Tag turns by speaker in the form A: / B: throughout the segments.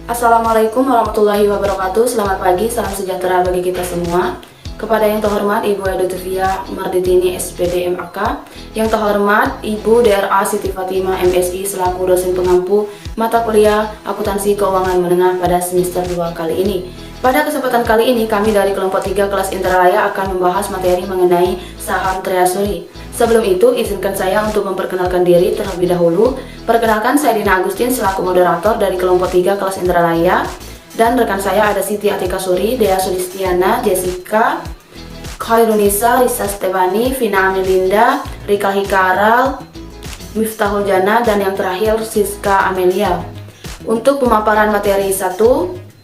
A: Assalamualaikum warahmatullahi wabarakatuh. Selamat pagi, salam sejahtera bagi kita semua. Kepada yang terhormat Ibu Edo Tufia Marditini SPD MAK, yang terhormat Ibu DRA Siti Fatimah MSI selaku dosen pengampu mata kuliah Akuntansi Keuangan Menengah pada semester 2 kali ini. Pada kesempatan kali ini kami dari kelompok 3 kelas Intralaya akan membahas materi mengenai saham treasury. Sebelum itu, izinkan saya untuk memperkenalkan diri terlebih dahulu. Perkenalkan, saya Dina Agustin selaku moderator dari kelompok 3 kelas Indralaya. Dan rekan saya ada Siti Atika Suri, Dea Sulistiana, Jessica, Khairunisa, Risa Stefani, Vina Amelinda, Rika Hikaral, Miftahul Jana, dan yang terakhir Siska Amelia. Untuk pemaparan materi 1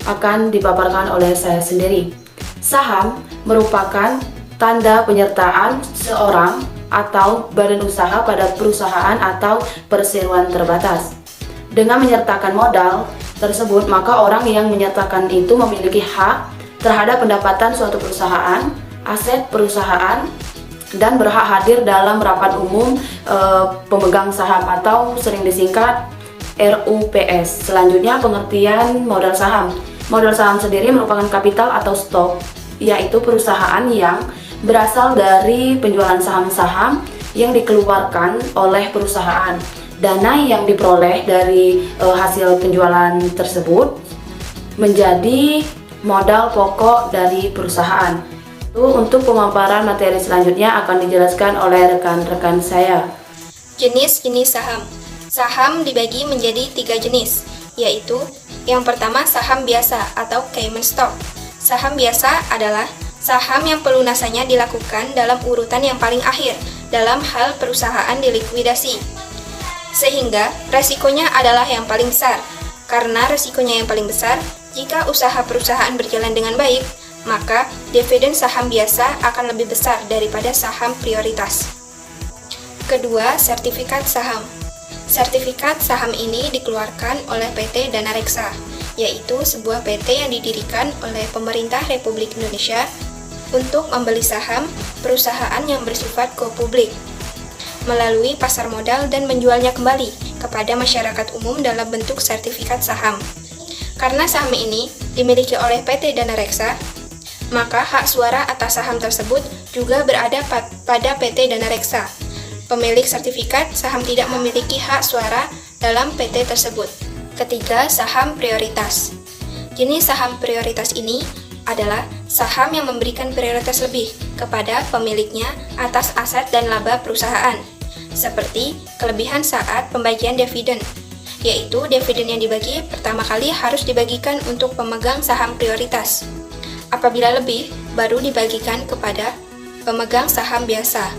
A: akan dipaparkan oleh saya sendiri. Saham merupakan tanda penyertaan seorang atau badan usaha pada perusahaan atau perseroan terbatas. Dengan menyertakan modal tersebut, maka orang yang menyertakan itu memiliki hak terhadap pendapatan suatu perusahaan, aset perusahaan, dan berhak hadir dalam rapat umum pemegang saham atau sering disingkat RUPS. Selanjutnya, pengertian modal saham. Modal saham sendiri merupakan kapital atau stok, yaitu perusahaan yang berasal dari penjualan saham-saham yang dikeluarkan oleh perusahaan. Dana yang diperoleh dari hasil penjualan tersebut menjadi modal pokok dari perusahaan. Untuk pemaparan materi selanjutnya akan dijelaskan oleh rekan-rekan saya.
B: Jenis-jenis saham. Saham dibagi menjadi 3 jenis, yaitu yang pertama saham biasa atau common stock. Saham biasa adalah saham yang pelunasannya dilakukan dalam urutan yang paling akhir dalam hal perusahaan dilikuidasi. Sehingga resikonya adalah yang paling besar. Karena resikonya yang paling besar, jika usaha perusahaan berjalan dengan baik, maka dividen saham biasa akan lebih besar daripada saham prioritas. Kedua, sertifikat saham. Sertifikat saham ini dikeluarkan oleh PT Dana Reksa, yaitu sebuah PT yang didirikan oleh pemerintah Republik Indonesia untuk membeli saham perusahaan yang bersifat go publik melalui pasar modal dan menjualnya kembali kepada masyarakat umum dalam bentuk sertifikat saham. Karena saham ini dimiliki oleh PT Dana Reksa, maka hak suara atas saham tersebut juga berada pada PT Dana Reksa. Pemilik sertifikat saham tidak memiliki hak suara dalam PT tersebut. Ketiga, saham prioritas. Jenis saham prioritas ini adalah saham yang memberikan prioritas lebih kepada pemiliknya atas aset dan laba perusahaan, seperti kelebihan saat pembagian dividen, yaitu dividen yang dibagi pertama kali harus dibagikan untuk pemegang saham prioritas. Apabila lebih, baru dibagikan kepada pemegang saham biasa.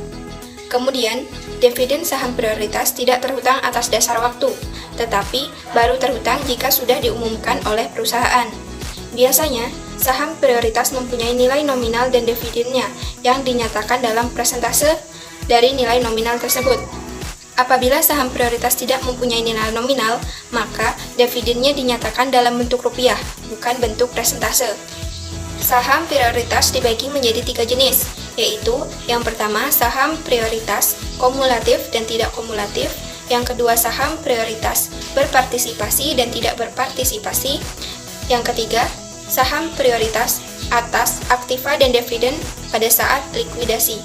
B: Kemudian, dividen saham prioritas tidak terhutang atas dasar waktu, tetapi baru terhutang jika sudah diumumkan oleh perusahaan. Biasanya, saham prioritas mempunyai nilai nominal dan dividennya yang dinyatakan dalam persentase dari nilai nominal tersebut. Apabila saham prioritas tidak mempunyai nilai nominal, maka dividennya dinyatakan dalam bentuk rupiah, bukan bentuk persentase. Saham prioritas dibagi menjadi 3 jenis, yaitu yang pertama saham prioritas kumulatif dan tidak kumulatif, yang kedua saham prioritas berpartisipasi dan tidak berpartisipasi, yang ketiga saham prioritas atas aktiva dan dividen pada saat likuidasi.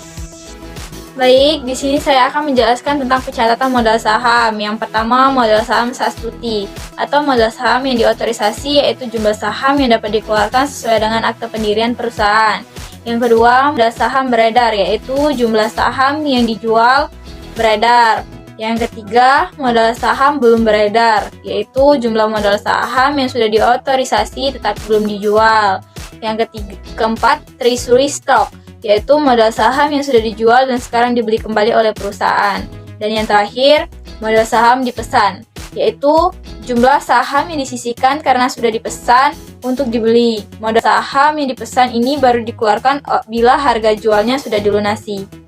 C: Baik, di sini saya akan menjelaskan tentang pencatatan modal saham. Yang pertama, modal saham sastuti atau modal saham yang diotorisasi, yaitu jumlah saham yang dapat dikeluarkan sesuai dengan akte pendirian perusahaan. Yang kedua, modal saham beredar, yaitu jumlah saham yang dijual beredar. Yang ketiga, modal saham belum beredar, yaitu jumlah modal saham yang sudah diotorisasi tetapi belum dijual. Yang keempat, treasury stock, yaitu modal saham yang sudah dijual dan sekarang dibeli kembali oleh perusahaan. Dan yang terakhir, modal saham dipesan, yaitu jumlah saham yang disisihkan karena sudah dipesan untuk dibeli. Modal saham yang dipesan ini baru dikeluarkan bila harga jualnya sudah dilunasi.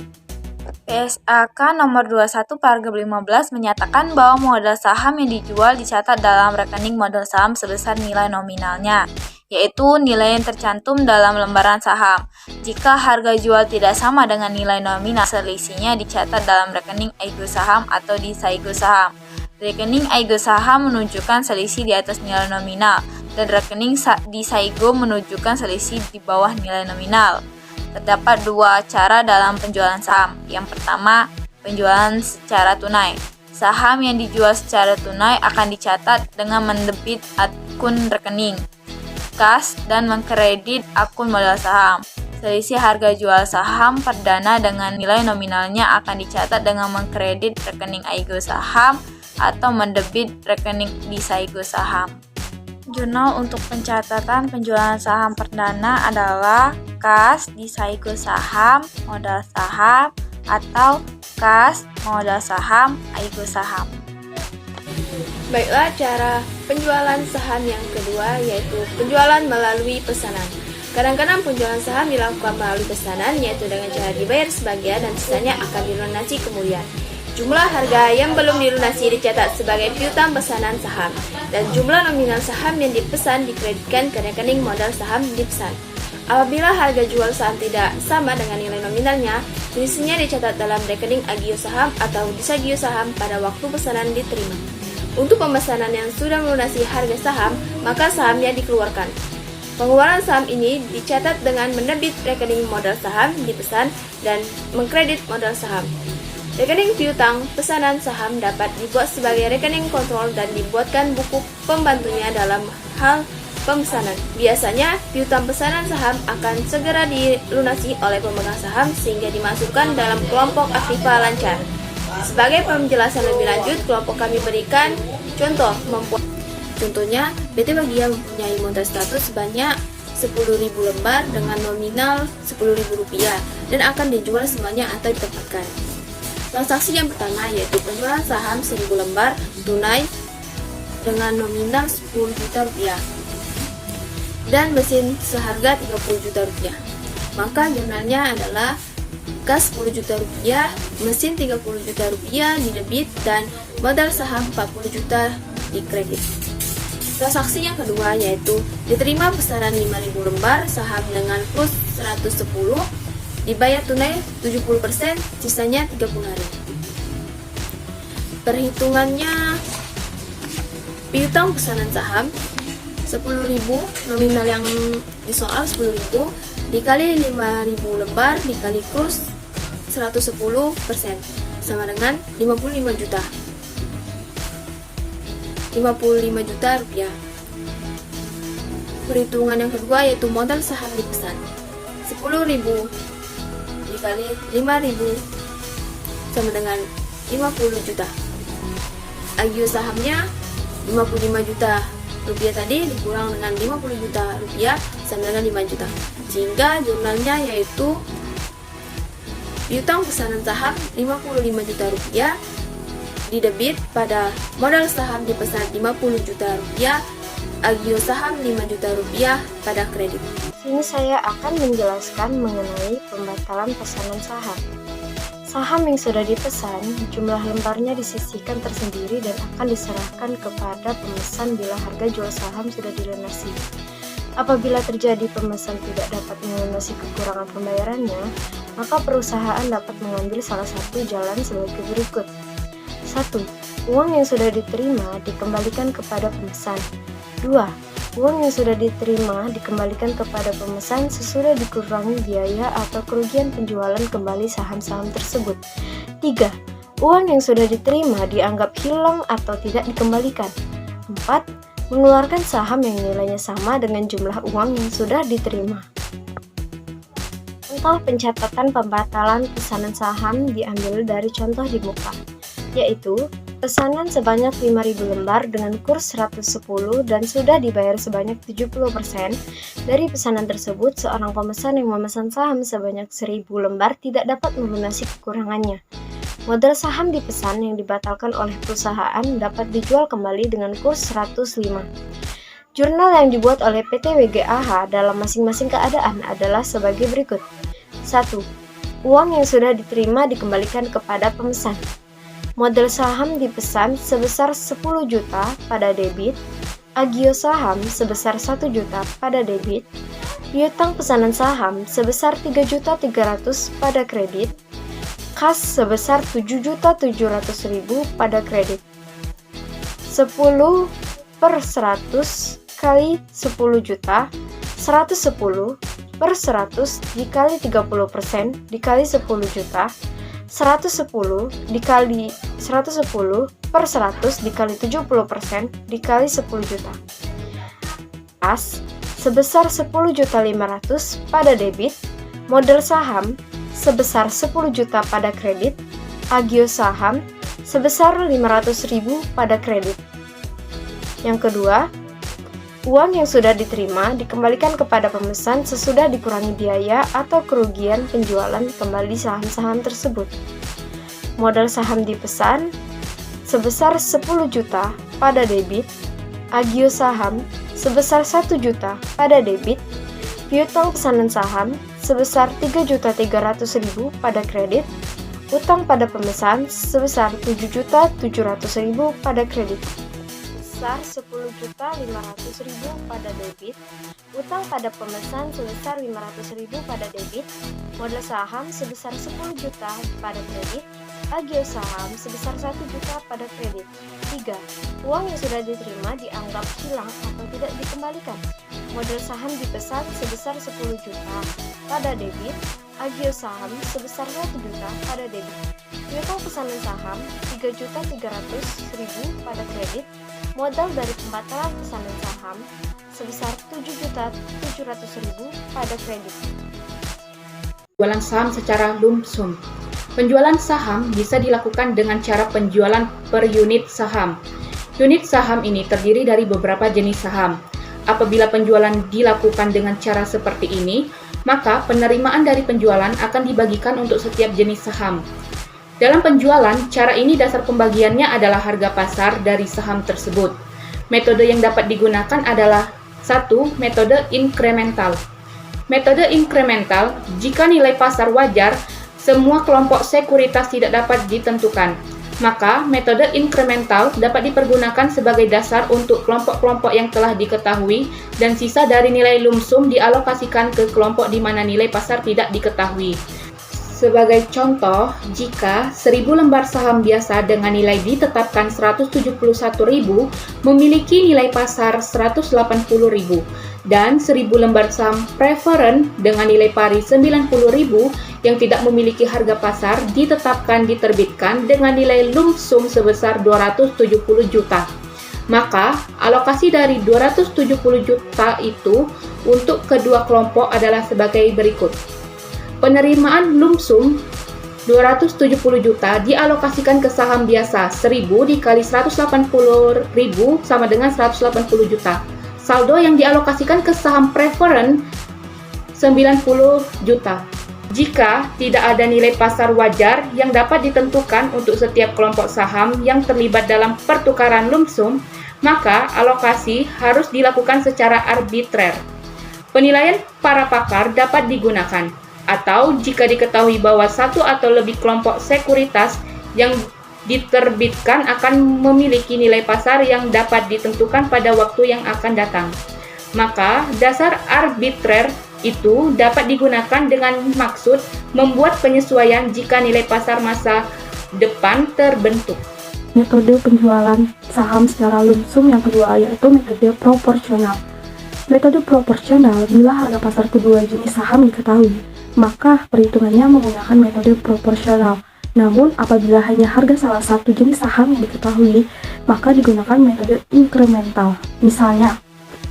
C: PSAK nomor 21 paragraf 15 menyatakan bahwa modal saham yang dijual dicatat dalam rekening modal saham sebesar nilai nominalnya, yaitu nilai yang tercantum dalam lembaran saham. Jika harga jual tidak sama dengan nilai nominal, selisihnya dicatat dalam rekening Aigo saham atau di Saigo saham. Rekening Aigo saham menunjukkan selisih di atas nilai nominal, dan rekening di Saigo menunjukkan selisih di bawah nilai nominal. Terdapat dua cara dalam penjualan saham. Yang pertama, penjualan secara tunai. Saham yang dijual secara tunai akan dicatat dengan mendebit akun rekening kas dan mengkredit akun modal saham. Selisih harga jual saham perdana dengan nilai nominalnya akan dicatat dengan mengkredit rekening Aigo saham atau mendebit rekening di Saigo saham. Jurnal untuk pencatatan penjualan saham perdana adalah kas di Saigo saham, modal saham, atau kas modal saham, Aigo saham.
B: Baiklah, cara penjualan saham yang kedua yaitu penjualan melalui pesanan. Kadang-kadang penjualan saham dilakukan melalui pesanan, yaitu dengan cara dibayar sebagian dan sisanya akan dilunasi kemudian. Jumlah harga yang belum dilunasi dicatat sebagai piutang pesanan saham, dan jumlah nominal saham yang dipesan dikreditkan ke rekening modal saham dipesan. Apabila harga jual saham tidak sama dengan nilai nominalnya, selisihnya dicatat dalam rekening agio saham atau disagio saham pada waktu pesanan diterima. Untuk pemesanan yang sudah melunasi harga saham, maka sahamnya dikeluarkan. Pengeluaran saham ini dicatat dengan mendebit rekening modal saham dipesan dan mengkredit modal saham. Rekening piutang pesanan saham dapat dibuat sebagai rekening kontrol dan dibuatkan buku pembantunya dalam hal pemesanan. Biasanya, piutang pesanan saham akan segera dilunasi oleh pemegang saham sehingga dimasukkan dalam kelompok aktiva lancar. Sebagai penjelasan lebih lanjut, kelompok kami berikan contoh membuat.
A: Contohnya, PT Bagia mempunyai modal status sebanyak 10.000 lembar dengan nominal Rp10.000 dan akan dijual semuanya atau ditempatkan. Transaksi yang pertama yaitu penjualan saham 1.000 lembar tunai dengan nominal Rp10 juta dan mesin seharga Rp30 juta. Maka jurnalnya adalah kas Rp10 juta, mesin Rp30 juta didebit dan modal saham Rp40 juta dikredit. Transaksi yang kedua yaitu diterima pesanan 5.000 lembar saham dengan kurs 110, dibayar tunai 70%, sisanya 30 hari. Perhitungannya, piutang pesanan saham 10.000, nominal yang disoal 10.000, dikali 5.000 lembar dikali kurs 110% sama dengan 55 juta. 55 juta rupiah. Perhitungan yang kedua yaitu modal saham dipesan 10.000 dikali 5.000 sama dengan 50 juta. Agio sahamnya 55 juta rupiah tadi dikurang dengan 50 juta rupiah sama dengan 5 juta. Sehingga jurnalnya yaitu piutang pesanan saham 55 juta rupiah didebit pada modal saham dipesan 50 juta rupiah, agio saham 5 juta rupiah pada kredit.
D: Sini saya akan menjelaskan mengenai pembatalan pesanan saham. Saham yang sudah dipesan, jumlah lembarnya disisihkan tersendiri dan akan diserahkan kepada pemesan bila harga jual saham sudah dilunasi. Apabila terjadi pemesan tidak dapat melunasi kekurangan pembayarannya, maka perusahaan dapat mengambil salah satu jalan sebagai berikut. 1. Uang yang sudah diterima dikembalikan kepada pemesan. 2. Uang yang sudah diterima dikembalikan kepada pemesan sesudah dikurangi biaya atau kerugian penjualan kembali saham-saham tersebut. 3. Uang yang sudah diterima dianggap hilang atau tidak dikembalikan. 4. Mengeluarkan saham yang nilainya sama dengan jumlah uang yang sudah diterima. Contoh pencatatan pembatalan pesanan saham diambil dari contoh di muka, yaitu pesanan sebanyak 5.000 lembar dengan kurs 110 dan sudah dibayar sebanyak 70% dari pesanan tersebut. Seorang pemesan yang memesan saham sebanyak 1.000 lembar tidak dapat melunasi kekurangannya. Modal saham dipesan yang dibatalkan oleh perusahaan dapat dijual kembali dengan kurs 105. Jurnal yang dibuat oleh PT WGAH dalam masing-masing keadaan adalah sebagai berikut. 1. Uang yang sudah diterima dikembalikan kepada pemesan. Modal saham dipesan sebesar 10 juta pada debit, agio saham sebesar 1 juta pada debit, piutang pesanan saham sebesar 3.300.000 pada kredit, kas sebesar 7.700.000 pada kredit. 10/100 dikali 10 juta, 110 per 100 dikali 30% dikali 10 juta, 110 dikali 110 per 100 dikali 70% dikali 10 juta. As sebesar 10.500.000 pada debit, modal saham sebesar 10 juta pada kredit, agio saham sebesar 500.000 pada kredit. Yang kedua, uang yang sudah diterima dikembalikan kepada pemesan sesudah dikurangi biaya atau kerugian penjualan kembali saham-saham tersebut. Modal saham dipesan sebesar 10 juta pada debit, agio saham sebesar 1 juta pada debit, piutang pesanan saham sebesar 3.300.000 pada kredit, utang pada pemesan sebesar 7.700.000 pada kredit. Sebesar 10.500.000 pada debit, utang pada pemesan sebesar 500.000 pada debit, modal saham sebesar 10 juta pada kredit, agio saham sebesar 1 juta pada kredit. 3. Uang yang sudah diterima dianggap hilang atau tidak dikembalikan. Modal saham dipesan sebesar 10 juta pada debit, agio saham sebesar 1 juta pada debit. Piutang pesanan saham 3.300.000 pada kredit, modal dari pembatalan pesanan saham sebesar 7.700.000 pada kredit.
E: Penjualan saham secara lump sum. Penjualan saham bisa dilakukan dengan cara penjualan per unit saham. Unit saham ini terdiri dari beberapa jenis saham. Apabila penjualan dilakukan dengan cara seperti ini, maka penerimaan dari penjualan akan dibagikan untuk setiap jenis saham. Dalam penjualan, cara ini dasar pembagiannya adalah harga pasar dari saham tersebut. Metode yang dapat digunakan adalah 1. Metode inkremental. Metode inkremental, jika nilai pasar wajar, semua kelompok sekuritas tidak dapat ditentukan. Maka, metode inkremental dapat dipergunakan sebagai dasar untuk kelompok-kelompok yang telah diketahui dan sisa dari nilai lump sum dialokasikan ke kelompok di mana nilai pasar tidak diketahui. Sebagai contoh, jika 1000 lembar saham biasa dengan nilai ditetapkan 171.000 memiliki nilai pasar 180.000 dan 1000 lembar saham preferen dengan nilai pari 90.000 yang tidak memiliki harga pasar diterbitkan dengan nilai lump sum sebesar 270 juta. Maka, alokasi dari 270 juta itu untuk kedua kelompok adalah sebagai berikut. Penerimaan lump sum 270 juta dialokasikan ke saham biasa 1000 dikali 180.000 sama dengan 180 juta. Saldo yang dialokasikan ke saham preferen 90 juta. Jika tidak ada nilai pasar wajar yang dapat ditentukan untuk setiap kelompok saham yang terlibat dalam pertukaran lump sum, maka alokasi harus dilakukan secara arbitrer. Penilaian para pakar dapat digunakan, atau jika diketahui bahwa satu atau lebih kelompok sekuritas yang diterbitkan akan memiliki nilai pasar yang dapat ditentukan pada waktu yang akan datang, maka dasar arbitrer itu dapat digunakan dengan maksud membuat penyesuaian jika nilai pasar masa depan terbentuk.
F: Metode penjualan saham secara lump sum yang kedua yaitu metode proporsional. Metode proporsional, bila harga pasar kedua jenis saham diketahui, maka perhitungannya menggunakan metode proporsional. Namun, apabila hanya harga salah satu jenis saham yang diketahui, maka digunakan metode inkremental. Misalnya,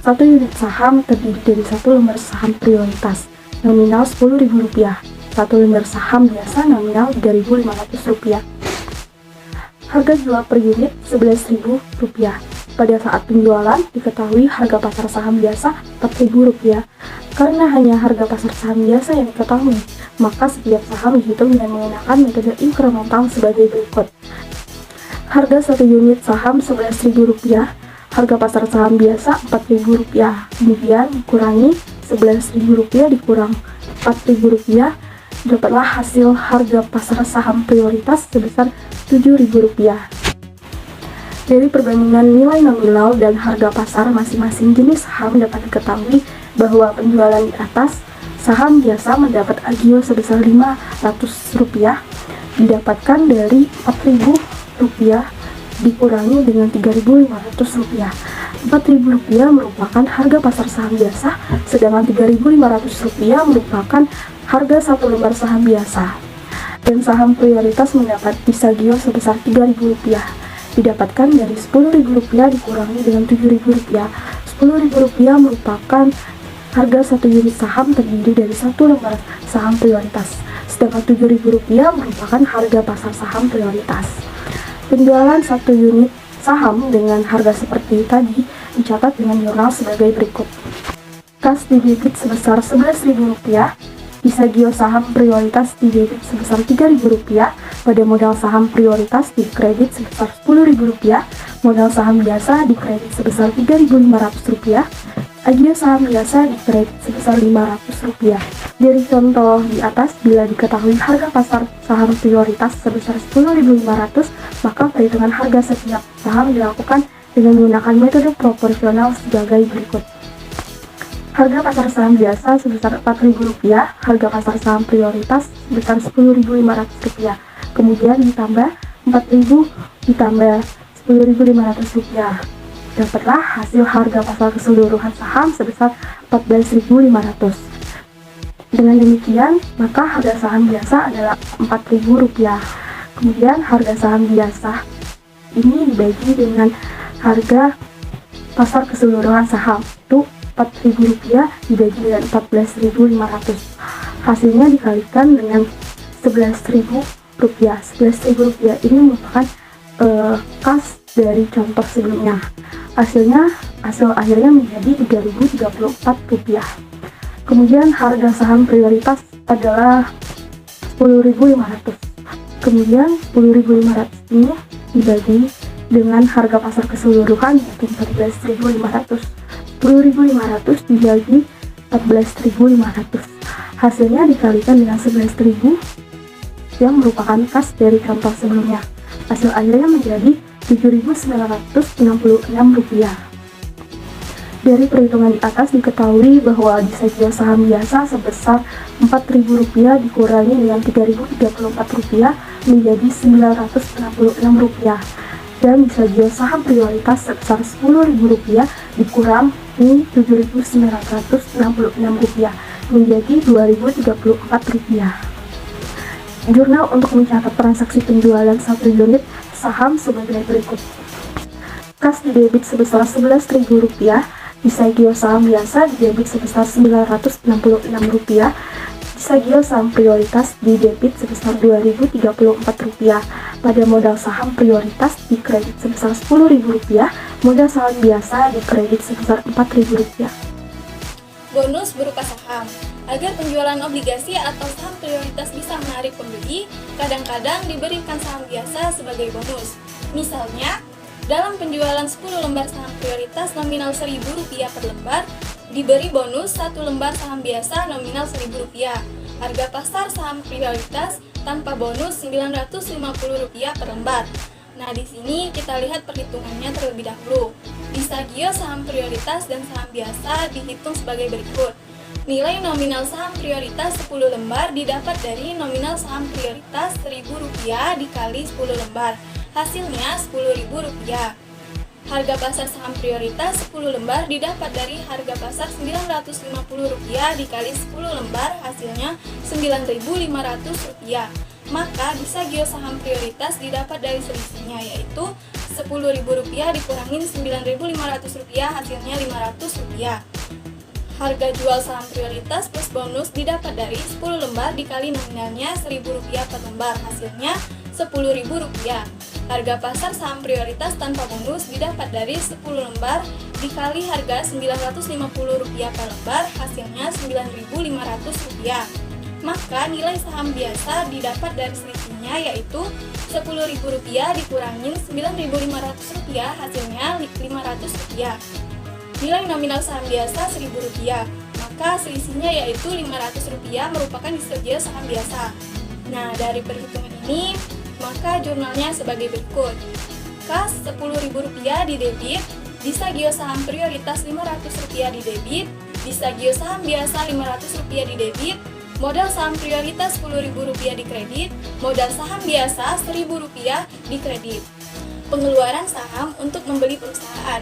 F: satu unit saham terdiri dari satu lembar saham prioritas, nominal Rp10.000, satu lembar saham biasa nominal Rp3.500. Harga jual per unit Rp11.000. Pada saat penjualan, diketahui harga pasar saham biasa Rp4.000. Karena hanya harga pasar saham biasa yang diketahui, maka setiap saham dihitung dengan menggunakan metode inkremental sebagai berikut. Harga satu unit saham Rp11.000, harga pasar saham biasa Rp4.000. Kemudian dikurangi Rp11.000 dikurang Rp4.000, dapatlah hasil harga pasar saham prioritas sebesar Rp7.000. Dari perbandingan nilai nominal dan harga pasar masing-masing jenis saham dapat diketahui bahwa penjualan di atas, saham biasa mendapat agio sebesar Rp500 didapatkan dari Rp4.000 dikurangi dengan Rp3.500. Rp4.000 merupakan harga pasar saham biasa, sedangkan Rp3.500 merupakan harga satu lembar saham biasa. Dan saham prioritas mendapat Pisagio sebesar Rp3.000, didapatkan dari Rp10.000 dikurangi dengan Rp7.000. Rp10.000 merupakan harga satu unit saham terdiri dari satu lembar saham prioritas, sedangkan Rp7.000 merupakan harga pasar saham prioritas. Penjualan satu unit saham dengan harga seperti tadi dicatat dengan jurnal sebagai berikut. Kas didebit sebesar Rp11.000, Pisagio saham prioritas didebit sebesar Rp3.000, pada modal saham prioritas dikredit sebesar Rp10.000, modal saham biasa dikredit sebesar Rp3.500, Agio saham biasa dikredit sebesar Rp500. Dari contoh di atas, bila diketahui harga pasar saham prioritas sebesar Rp10.500, maka perhitungan harga setiap saham dilakukan dengan menggunakan metode proporsional sebagai berikut. Harga pasar saham biasa sebesar Rp4.000, harga pasar saham prioritas sebesar Rp10.500, kemudian ditambah Rp4.000 ditambah Rp10.500. Dapatlah hasil harga pasar keseluruhan saham sebesar Rp14.500. Dengan demikian, maka harga saham biasa adalah Rp4.000. Kemudian harga saham biasa ini dibagi dengan harga pasar keseluruhan saham, itu Rp4.000 dibagi dengan Rp14.500. Hasilnya dikalikan dengan Rp11.000. Rp11.000 ini merupakan kas dari contoh sebelumnya. Hasil akhirnya menjadi Rp3.034. Kemudian harga saham prioritas adalah Rp10.500. Kemudian Rp10.500 ini dibagi dengan harga pasar keseluruhan yaitu Rp14.500. Rp10.500 dibagi Rp14.500. Hasilnya dikalikan dengan Rp11.000 yang merupakan kas dari contoh sebelumnya. Hasil akhirnya menjadi Rp7.966. Dari perhitungan di atas diketahui bahwa Pisagio saham biasa sebesar Rp4.000 dikurangi dengan Rp3.034 menjadi Rp966, dan Pisagio saham prioritas sebesar Rp10.000 dikurangi Rp7.966 menjadi Rp2.034. Jurnal untuk mencatat transaksi penjualan satu unit saham sebagai berikut. Kas didebit sebesar Rp11.000, Pisagio saham biasa didebit sebesar Rp966, Pisagio saham prioritas didebit sebesar Rp2.034, pada modal saham prioritas dikredit sebesar Rp10.000, modal saham biasa dikredit sebesar Rp4.000.
B: Bonus berupa saham. Agar penjualan obligasi atau saham prioritas bisa menarik pembeli, kadang-kadang diberikan saham biasa sebagai bonus. Misalnya, dalam penjualan 10 lembar saham prioritas nominal Rp1.000 per lembar, diberi bonus 1 lembar saham biasa nominal Rp1.000. Harga pasar saham prioritas tanpa bonus Rp950 per lembar. Nah, di sini kita lihat perhitungannya terlebih dahulu. Pisagio saham prioritas dan saham biasa dihitung sebagai berikut. Nilai nominal saham prioritas 10 lembar didapat dari nominal saham prioritas Rp1.000 dikali 10 lembar. Hasilnya Rp10.000. Harga pasar saham prioritas 10 lembar didapat dari harga pasar Rp950 dikali 10 lembar, hasilnya Rp9.500. Maka Pisagio saham prioritas didapat dari selisihnya, yaitu Rp10.000 dikurangin Rp9.500, hasilnya Rp500. Harga jual saham prioritas plus bonus didapat dari 10 lembar dikali nominalnya Rp1.000 per lembar, hasilnya Rp10.000. Harga pasar saham prioritas tanpa bonus didapat dari 10 lembar dikali harga Rp950 per lembar, hasilnya Rp9.500. Maka nilai saham biasa didapat dari selisihnya, yaitu Rp10.000 dikurangin Rp9.500, hasilnya Rp500. Nilai nominal saham biasa Rp1.000, maka selisihnya yaitu Rp500 merupakan Pisagio saham biasa. Nah, dari perhitungan ini, maka jurnalnya sebagai berikut. Kas Rp10.000 didebit, Pisagio saham prioritas Rp500 didebit, Pisagio saham biasa Rp500 didebit, modal saham prioritas Rp10.000 dikredit, modal saham biasa Rp1.000 dikredit. Pengeluaran saham untuk membeli perusahaan.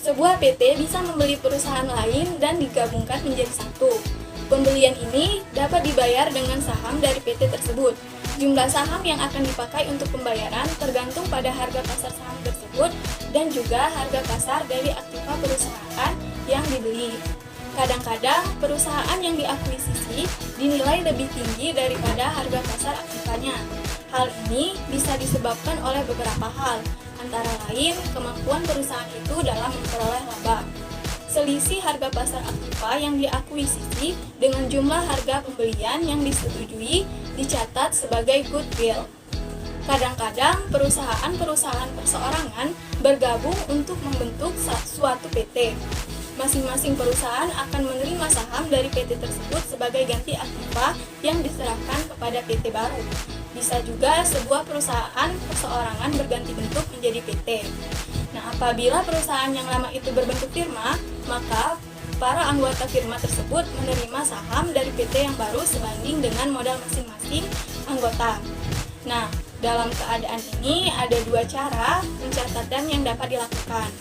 B: Sebuah PT bisa membeli perusahaan lain dan digabungkan menjadi satu. Pembelian ini dapat dibayar dengan saham dari PT tersebut. Jumlah saham yang akan dipakai untuk pembayaran tergantung pada harga pasar saham tersebut dan juga harga pasar dari aktiva perusahaan yang dibeli. Kadang-kadang perusahaan yang diakuisisi dinilai lebih tinggi daripada harga pasar aktivanya. Hal ini bisa disebabkan oleh beberapa hal, antara lain kemampuan perusahaan itu dalam memperoleh laba. Selisih harga pasar aktiva yang diakuisisi dengan jumlah harga pembelian yang disetujui dicatat sebagai goodwill. Kadang-kadang perusahaan-perusahaan perseorangan bergabung untuk membentuk suatu PT. Masing-masing perusahaan akan menerima saham dari PT tersebut sebagai ganti aktiva yang diserahkan kepada PT baru. Bisa juga sebuah perusahaan perseorangan berganti bentuk menjadi PT. Nah, apabila perusahaan yang lama itu berbentuk firma, maka para anggota firma tersebut menerima saham dari PT yang baru sebanding dengan modal masing-masing anggota. Nah, dalam keadaan ini ada dua cara pencatatan yang dapat dilakukan.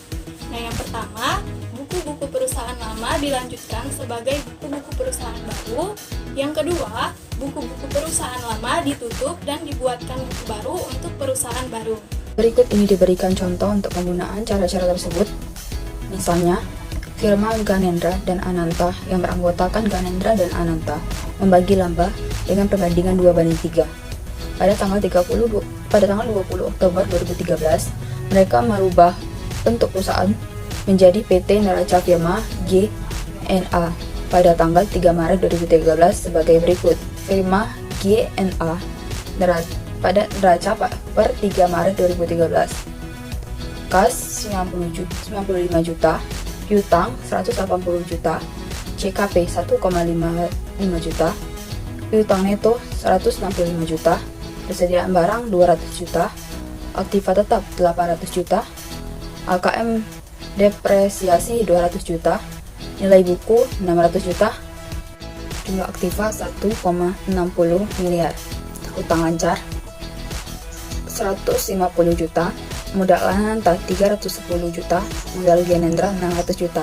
B: Nah, yang pertama, buku-buku perusahaan lama dilanjutkan sebagai buku-buku perusahaan baru. Yang kedua, buku-buku perusahaan lama ditutup dan dibuatkan buku baru untuk perusahaan baru.
A: Berikut ini diberikan contoh untuk penggunaan cara-cara tersebut. Misalnya, firma Ganendra dan Ananta yang beranggotakan Ganendra dan Ananta membagi laba dengan perbandingan 2:3. Pada tanggal 20 Oktober 2013, mereka merubah bentuk perusahaan menjadi PT Neraca Firma GNA pada tanggal 3 Maret 2013 sebagai berikut. Firma GNA pada neraca per 3 Maret 2013. Kas 95 juta, piutang 180 juta, CKP 1,55 juta, piutang neto 165 juta, persediaan barang 200 juta, aktiva tetap 800 juta, AKM depresiasi 200 juta, nilai buku 600 juta, jumlah aktiva 1,60 miliar, utang lancar 150 juta, modal Ananta 310 juta, modal Ganendra 600 juta,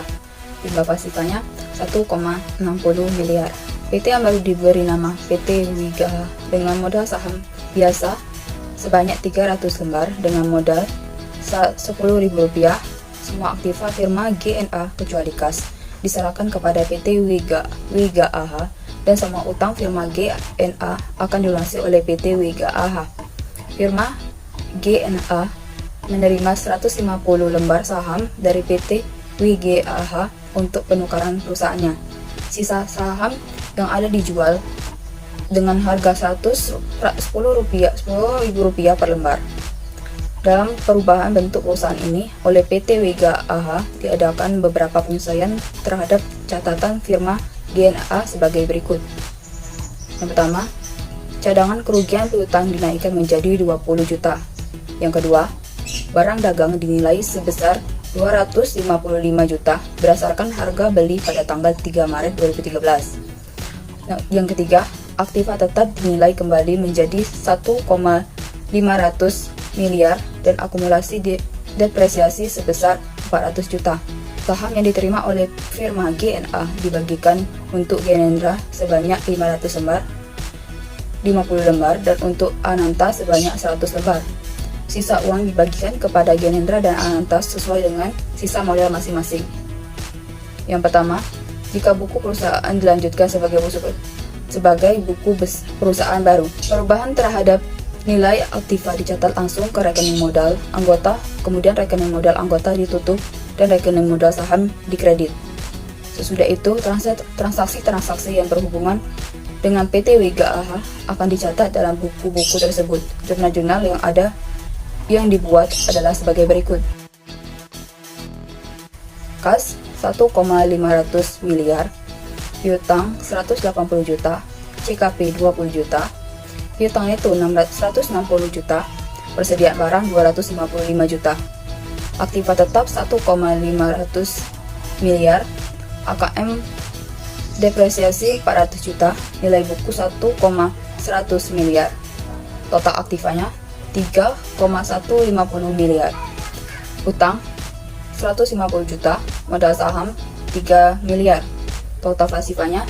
A: jumlah pasifanya 1,60 miliar. PT yang baru diberi nama PT Wiga dengan modal saham biasa sebanyak 300 lembar dengan modal Rp10.000. Semua aktiva firma GNA kecuali kas diserahkan kepada PT Wiga AH dan semua utang firma GNA akan dilunasi oleh PT Wiga AH. Firma GNA menerima 150 lembar saham dari PT Wiga AH untuk penukaran perusahaannya. Sisa saham yang ada dijual dengan harga Rp10.000 per lembar. Dalam perubahan bentuk perusahaan ini, oleh PT Wiga AH diadakan beberapa penyesuaian terhadap catatan firma GNA sebagai berikut. Yang pertama, cadangan kerugian piutang dinaikkan menjadi 20 juta. Yang kedua, barang dagang dinilai sebesar 255 juta berdasarkan harga beli pada tanggal 3 Maret 2013. Yang ketiga, aktiva tetap dinilai kembali menjadi 1,500 miliar dan akumulasi depresiasi sebesar 400 juta. Saham yang diterima oleh firma GNA dibagikan untuk Ganendra sebanyak 500 lembar, 50 lembar, dan untuk Ananta sebanyak 100 lembar. Sisa uang dibagikan kepada Ganendra dan Ananta sesuai dengan sisa modal masing-masing. Yang pertama, jika buku perusahaan dilanjutkan sebagai buku perusahaan baru, perubahan terhadap nilai aktiva dicatat langsung ke rekening modal anggota, kemudian rekening modal anggota ditutup dan rekening modal saham dikredit. Sesudah itu, transaksi-transaksi yang berhubungan dengan PT Wiga AH akan dicatat dalam buku-buku tersebut. Jurnal-jurnal yang dibuat adalah sebagai berikut. Kas 1,500 miliar, piutang 180 juta, CKP 20 juta, piutang neto 160 juta, persediaan barang 255 juta, aktiva tetap 1,500 miliar, AKM depresiasi 400 juta, nilai buku 1,100 miliar, total aktivanya 3,150 miliar, utang
G: 150 juta, modal saham 3 miliar. Total pasifanya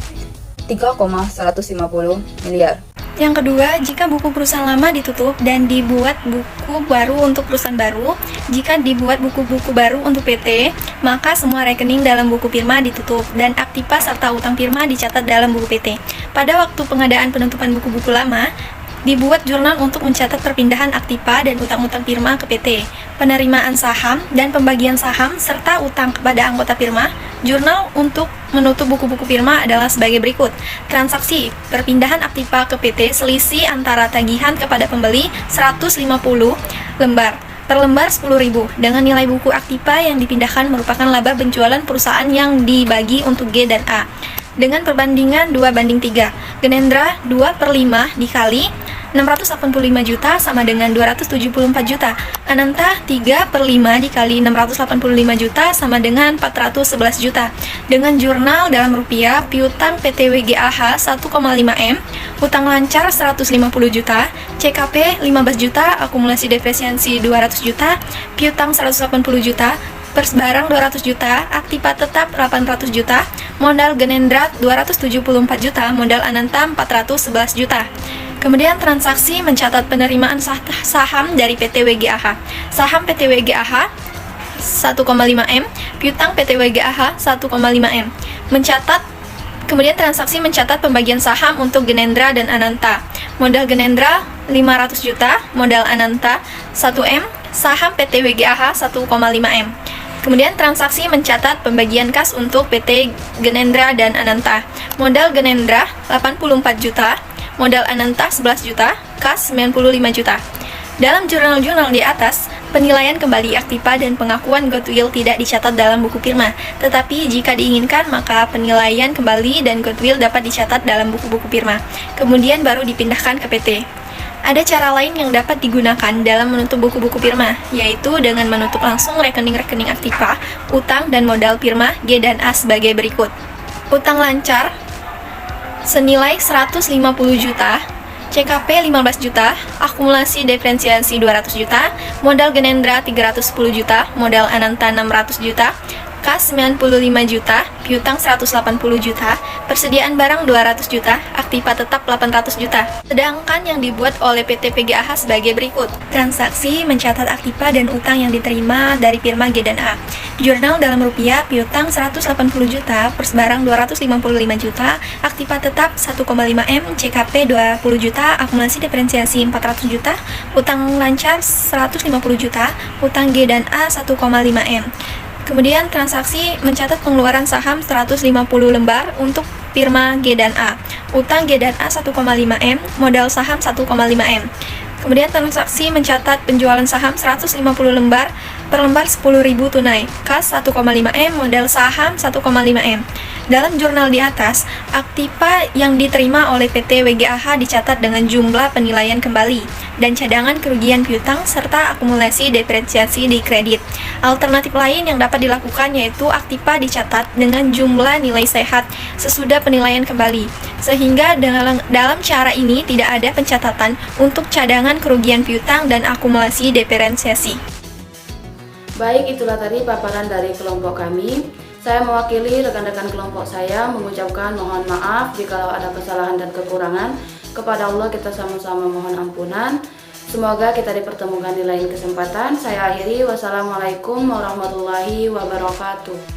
G: 3,150 miliar.
B: Yang kedua, jika buku perusahaan lama ditutup dan dibuat buku baru untuk perusahaan baru, jika dibuat buku-buku baru untuk PT, maka semua rekening dalam buku firma ditutup dan aktiva serta utang firma dicatat dalam buku PT. Pada waktu pengadaan penutupan buku-buku lama, dibuat jurnal untuk mencatat perpindahan aktiva dan utang-utang firma ke PT, penerimaan saham dan pembagian saham serta utang kepada anggota firma. Jurnal untuk menutup buku-buku firma adalah sebagai berikut. Transaksi perpindahan aktiva ke PT, selisih antara tagihan kepada pembeli 150 lembar. Per lembar 10.000 dengan nilai buku aktiva yang dipindahkan merupakan laba penjualan perusahaan yang dibagi untuk G dan A. Dengan perbandingan 2:3, Genendra 2/5 dikali 685 juta sama dengan 274 juta. Ananta 3/5 dikali 685 juta sama dengan 411 juta. Dengan jurnal dalam rupiah, piutang PT WGAH 1,5 M, utang lancar 150 juta, CKP 15 juta, akumulasi depresiasi 200 juta, piutang 180 juta, pers barang 200 juta, aktiva tetap 800 juta, modal Genendra 274 juta, modal Ananta 411 juta. Kemudian transaksi mencatat penerimaan saham dari PT WGAH. Saham PT WGAH 1,5 M, piutang PT WGAH 1,5 M. Kemudian transaksi mencatat pembagian saham untuk Genendra dan Ananta. Modal Genendra 500 juta, modal Ananta 1 M, saham PT WGAH 1,5 M. Kemudian transaksi mencatat pembagian kas untuk PT Genendra dan Ananta. Modal Genendra 84 juta, modal Ananta 11 juta, kas 95 juta. Dalam jurnal-jurnal di atas, penilaian kembali aktiva dan pengakuan goodwill tidak dicatat dalam buku firma. Tetapi jika diinginkan, maka penilaian kembali dan goodwill dapat dicatat dalam buku-buku firma. Kemudian baru dipindahkan ke PT. Ada cara lain yang dapat digunakan dalam menutup buku-buku firma, yaitu dengan menutup langsung rekening-rekening aktiva, utang dan modal firma G dan A sebagai berikut. Utang lancar senilai 150 juta, CKP 15 juta, akumulasi diferensiasi 200 juta, modal Genendra 310 juta, modal Ananta 600 juta, kas 95 juta, piutang 180 juta, persediaan barang 200 juta, aktiva tetap 800 juta. Sedangkan yang dibuat oleh PT PGAH sebagai berikut. Transaksi mencatat aktiva dan utang yang diterima dari firma G dan A. Jurnal dalam rupiah, piutang 180 juta, pers barang 255 juta, aktiva tetap 1,5 M, CKP 20 juta, akumulasi diferensiasi 400 juta, utang lancar 150 juta, utang G dan A 1,5 M. Kemudian transaksi mencatat pengeluaran saham 150 lembar untuk firma G dan A. Utang G dan A 1,5 M, modal saham 1,5 M. Kemudian transaksi mencatat penjualan saham 150 lembar, per lembar 10.000 tunai, kas 1,5 M, modal saham 1,5 M. Dalam jurnal di atas, aktiva yang diterima oleh PT WGAH dicatat dengan jumlah penilaian kembali dan cadangan kerugian piutang serta akumulasi depresiasi di kredit. Alternatif lain yang dapat dilakukan yaitu aktiva dicatat dengan jumlah nilai sehat sesudah penilaian kembali, sehingga dalam cara ini tidak ada pencatatan untuk cadangan kerugian piutang dan akumulasi depresiasi.
A: Baik, itulah tadi paparan dari kelompok kami. Saya mewakili rekan-rekan kelompok saya mengucapkan mohon maaf jika ada kesalahan dan kekurangan. Kepada Allah kita sama-sama mohon ampunan. Semoga kita dipertemukan di lain kesempatan. Saya akhiri. Wassalamualaikum warahmatullahi wabarakatuh.